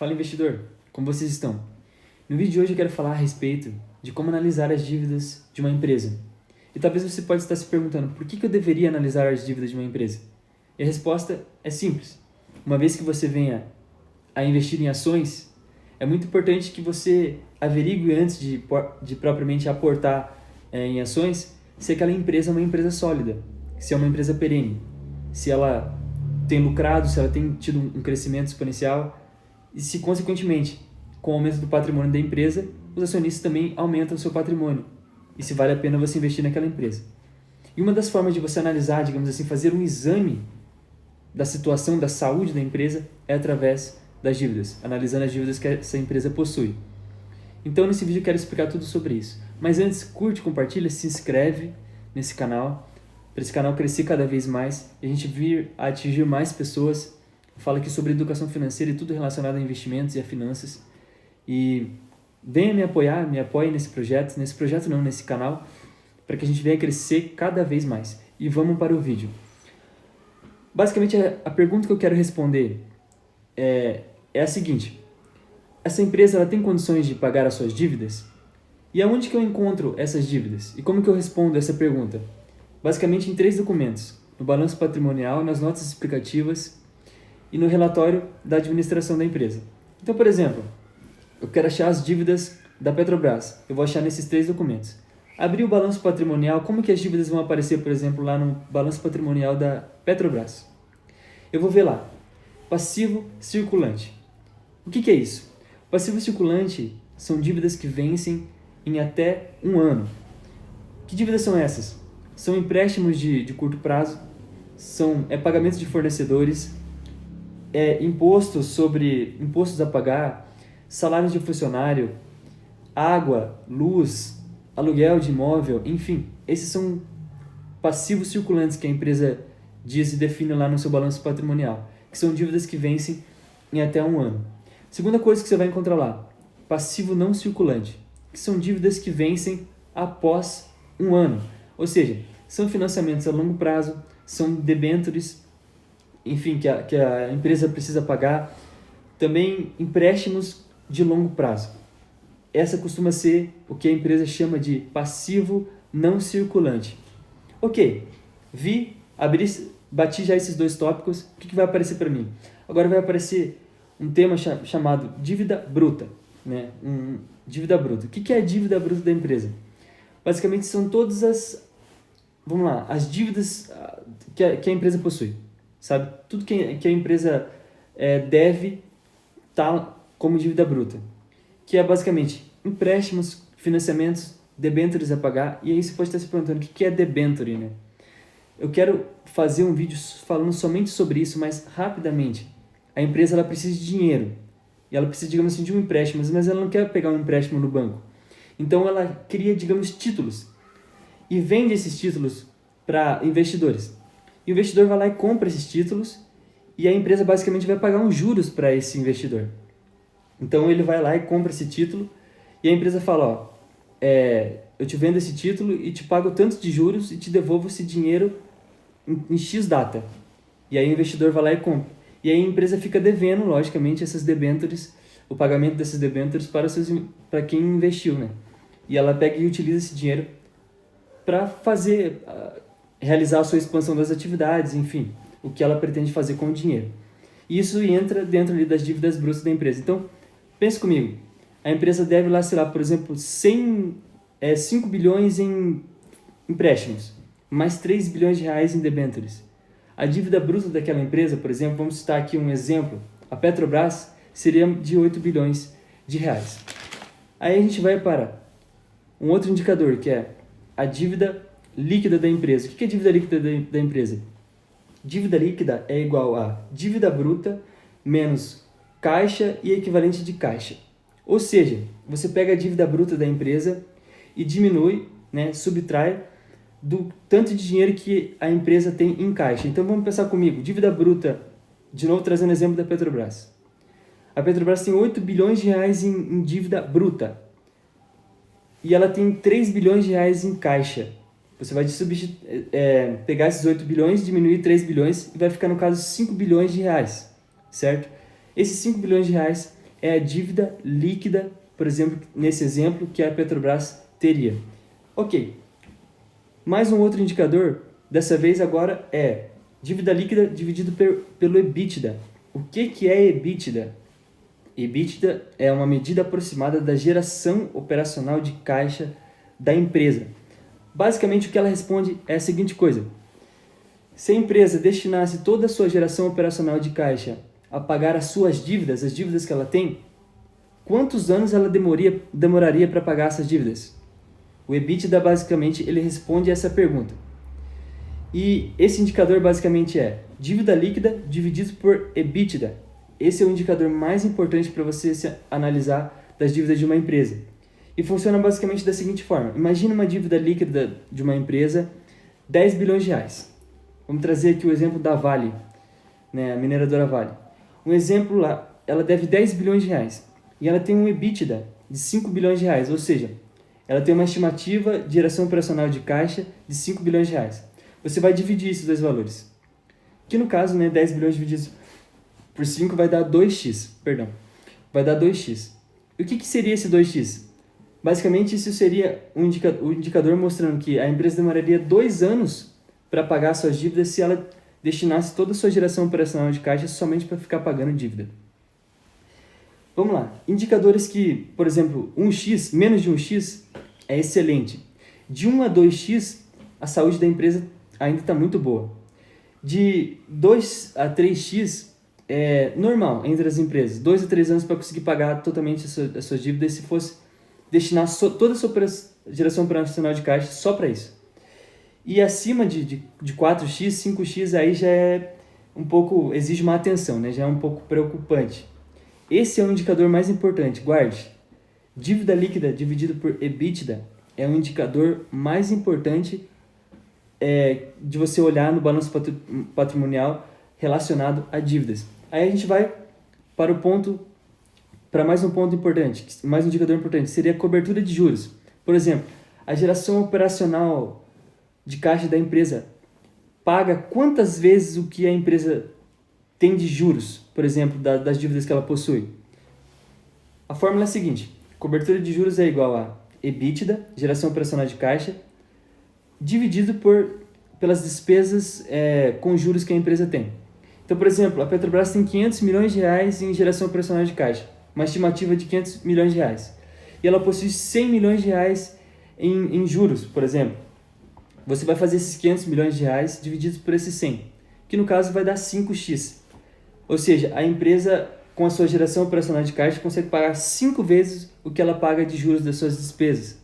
Fala investidor, como vocês estão? No vídeo de hoje eu quero falar a respeito de como analisar as dívidas de uma empresa. E talvez você pode estar se perguntando, por que eu deveria analisar as dívidas de uma empresa? E a resposta é simples. Uma vez que você venha a investir em ações, é muito importante que você averigue antes de propriamente aportar em ações se aquela empresa é uma empresa sólida, se é uma empresa perene, se ela tem lucrado, se ela tem tido um crescimento exponencial e se, consequentemente, com o aumento do patrimônio da empresa, os acionistas também aumentam o seu patrimônio e se vale a pena você investir naquela empresa. E uma das formas de você analisar, digamos assim, fazer um exame da situação, da saúde da empresa é através das dívidas, analisando as dívidas que essa empresa possui. Então, nesse vídeo eu quero explicar tudo sobre isso. Mas antes, curte, compartilha, se inscreve nesse canal, para esse canal crescer cada vez mais e a gente vir a atingir mais pessoas. Fala aqui sobre educação financeira e tudo relacionado a investimentos e a finanças. E venha me apoiar, me apoie nesse projeto não, nesse canal, para que a gente venha crescer cada vez mais. E vamos para o vídeo. Basicamente, a pergunta que eu quero responder é a seguinte: essa empresa ela tem condições de pagar as suas dívidas? E aonde que eu encontro essas dívidas? E como que eu respondo essa pergunta? Basicamente em 3 documentos: no balanço patrimonial, nas notas explicativas e no relatório da administração da empresa. Então, por exemplo, eu quero achar as dívidas da Petrobras. Eu vou achar nesses 3 documentos. Abrir o balanço patrimonial, como que as dívidas vão aparecer, por exemplo, lá no balanço patrimonial da Petrobras? Eu vou ver lá, passivo circulante. O que é isso? Passivo circulante são dívidas que vencem em até 1 ano. Que dívidas são essas? São empréstimos de curto prazo, é pagamentos de fornecedores, impostos a pagar, salários de funcionário, água, luz, aluguel de imóvel, enfim, esses são passivos circulantes que a empresa diz e define lá no seu balanço patrimonial, que são dívidas que vencem em até 1 ano. Segunda coisa que você vai encontrar lá, passivo não circulante, que são dívidas que vencem após 1 ano, ou seja, são financiamentos a longo prazo, são debêntures, enfim, que a empresa precisa pagar, também empréstimos de longo prazo. Essa costuma ser o que a empresa chama de passivo não circulante. Ok, bati já esses 2 tópicos, o que vai aparecer para mim? Agora vai aparecer um tema chamado dívida bruta. Né? Dívida bruta. O que é a dívida bruta da empresa? Basicamente são todas as dívidas que a empresa possui. Sabe? Tudo que a empresa deve estar como dívida bruta. Que é basicamente empréstimos, financiamentos, debêntures a pagar. E aí você pode estar se perguntando o que é debênture, né? Eu quero fazer um vídeo falando somente sobre isso, mas rapidamente. A empresa ela precisa de dinheiro. E ela precisa, digamos assim, de um empréstimo, mas ela não quer pegar um empréstimo no banco. Então ela cria, digamos, títulos. E vende esses títulos para investidores. O investidor vai lá e compra esses títulos e a empresa basicamente vai pagar uns juros para esse investidor. Então ele vai lá e compra esse título e a empresa fala, eu te vendo esse título e te pago tanto de juros e te devolvo esse dinheiro em X data. E aí o investidor vai lá e compra. E aí a empresa fica devendo, logicamente, essas debêntures, o pagamento dessas debêntures para quem investiu, né? E ela pega e utiliza esse dinheiro para realizar a sua expansão das atividades, enfim, o que ela pretende fazer com o dinheiro. E isso entra dentro ali das dívidas brutas da empresa. Então, pense comigo, a empresa deve lá, sei lá, por exemplo, 5 bilhões em empréstimos, mais 3 bilhões de reais em debêntures. A dívida bruta daquela empresa, por exemplo, vamos citar aqui um exemplo, a Petrobras seria de 8 bilhões de reais. Aí a gente vai para um outro indicador, que é a dívida líquida da empresa. O que é dívida líquida da empresa? Dívida líquida é igual a dívida bruta menos caixa e equivalente de caixa. Ou seja, você pega a dívida bruta da empresa e diminui, né, subtrai do tanto de dinheiro que a empresa tem em caixa. Então vamos pensar comigo, dívida bruta, de novo trazendo o exemplo da Petrobras. A Petrobras tem 8 bilhões de reais em dívida bruta e ela tem 3 bilhões de reais em caixa. Você vai pegar esses 8 bilhões, diminuir 3 bilhões e vai ficar, no caso, 5 bilhões de reais, certo? Esses 5 bilhões de reais é a dívida líquida, por exemplo, nesse exemplo que a Petrobras teria. Ok, mais um outro indicador, dessa vez agora é dívida líquida dividido pelo EBITDA. O que é EBITDA? EBITDA é uma medida aproximada da geração operacional de caixa da empresa. Basicamente, o que ela responde é a seguinte coisa: se a empresa destinasse toda a sua geração operacional de caixa a pagar as suas dívidas, as dívidas que ela tem, quantos anos ela demoraria para pagar essas dívidas? O EBITDA, basicamente, ele responde essa pergunta. E esse indicador, basicamente, é dívida líquida dividido por EBITDA. Esse é o indicador mais importante para você analisar das dívidas de uma empresa. E funciona basicamente da seguinte forma. Imagine uma dívida líquida de uma empresa, 10 bilhões de reais. Vamos trazer aqui o exemplo da Vale, né, a mineradora Vale. Um exemplo lá, ela deve 10 bilhões de reais. E ela tem um EBITDA de 5 bilhões de reais, ou seja, ela tem uma estimativa de geração operacional de caixa de 5 bilhões de reais. Você vai dividir esses dois valores. Que no caso, né, 10 bilhões divididos por 5 vai dar 2x, perdão. Vai dar 2x. E o que seria esse 2x? Basicamente, isso seria um indicador mostrando que a empresa demoraria 2 anos para pagar suas dívidas se ela destinasse toda a sua geração operacional de caixa somente para ficar pagando dívida. Vamos lá. Indicadores que, por exemplo, 1x, menos de 1x, é excelente. De 1 a 2x, a saúde da empresa ainda está muito boa. De 2 a 3x, é normal entre as empresas. 2 a 3 anos para conseguir pagar totalmente as suas dívidas se fosse destinar toda a sua geração operacional de caixa só para isso. E acima de 4x, 5x, aí já é um pouco, exige uma atenção, né? Já é um pouco preocupante. Esse é o indicador mais importante, guarde. Dívida líquida dividido por EBITDA é um indicador mais importante de você olhar no balanço patrimonial relacionado a dívidas. Aí a gente vai para mais um ponto importante, mais um indicador importante, seria a cobertura de juros. Por exemplo, a geração operacional de caixa da empresa paga quantas vezes o que a empresa tem de juros, por exemplo, das dívidas que ela possui. A fórmula é a seguinte: cobertura de juros é igual a EBITDA, geração operacional de caixa, dividido pelas despesas com juros que a empresa tem. Então, por exemplo, a Petrobras tem 500 milhões de reais em geração operacional de caixa, uma estimativa de 500 milhões de reais. E ela possui 100 milhões de reais em juros, por exemplo. Você vai fazer esses 500 milhões de reais divididos por esses 100, que no caso vai dar 5x. Ou seja, a empresa, com a sua geração operacional de caixa, consegue pagar 5 vezes o que ela paga de juros das suas despesas.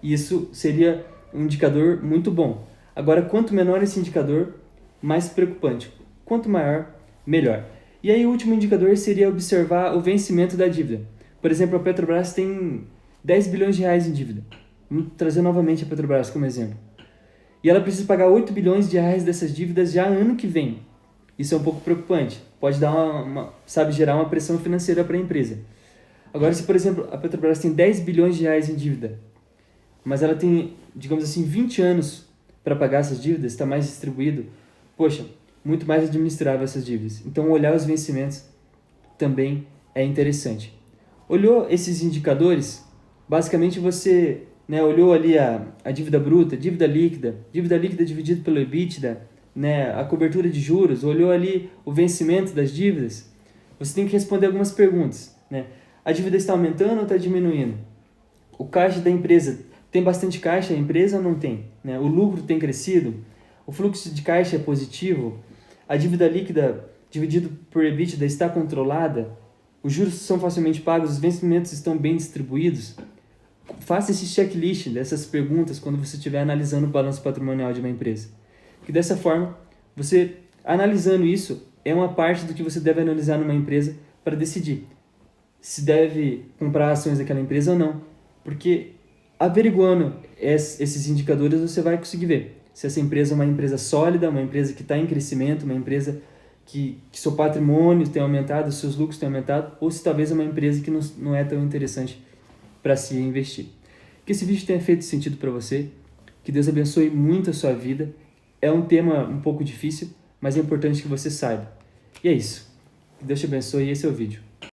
E isso seria um indicador muito bom. Agora, quanto menor esse indicador, mais preocupante. Quanto maior, melhor. E aí o último indicador seria observar o vencimento da dívida. Por exemplo, a Petrobras tem 10 bilhões de reais em dívida. Vamos trazer novamente a Petrobras como exemplo. E ela precisa pagar 8 bilhões de reais dessas dívidas já ano que vem. Isso é um pouco preocupante. Pode dar gerar uma pressão financeira para a empresa. Agora, se por exemplo a Petrobras tem 10 bilhões de reais em dívida, mas ela tem, digamos assim, 20 anos para pagar essas dívidas, está mais distribuído, poxa, muito mais administrável essas dívidas. Então, olhar os vencimentos também é interessante. Olhou esses indicadores, basicamente você olhou ali a dívida bruta, dívida líquida dividido pelo EBITDA, a cobertura de juros, olhou ali o vencimento das dívidas, você tem que responder algumas perguntas. A dívida está aumentando ou está diminuindo? O caixa da empresa, tem bastante caixa a empresa ou não tem? O lucro tem crescido? O fluxo de caixa é positivo? A dívida líquida dividido por EBITDA está controlada? Os juros são facilmente pagos? Os vencimentos estão bem distribuídos? Faça esse checklist dessas perguntas quando você estiver analisando o balanço patrimonial de uma empresa. Porque dessa forma, você analisando isso, é uma parte do que você deve analisar numa empresa para decidir se deve comprar ações daquela empresa ou não. Porque averiguando esses indicadores, você vai conseguir ver se essa empresa é uma empresa sólida, uma empresa que está em crescimento, uma empresa que seu patrimônio tem aumentado, seus lucros têm aumentado, ou se talvez é uma empresa que não é tão interessante para se investir. Que esse vídeo tenha feito sentido para você, que Deus abençoe muito a sua vida. É um tema um pouco difícil, mas é importante que você saiba. E é isso. Que Deus te abençoe e esse é o vídeo.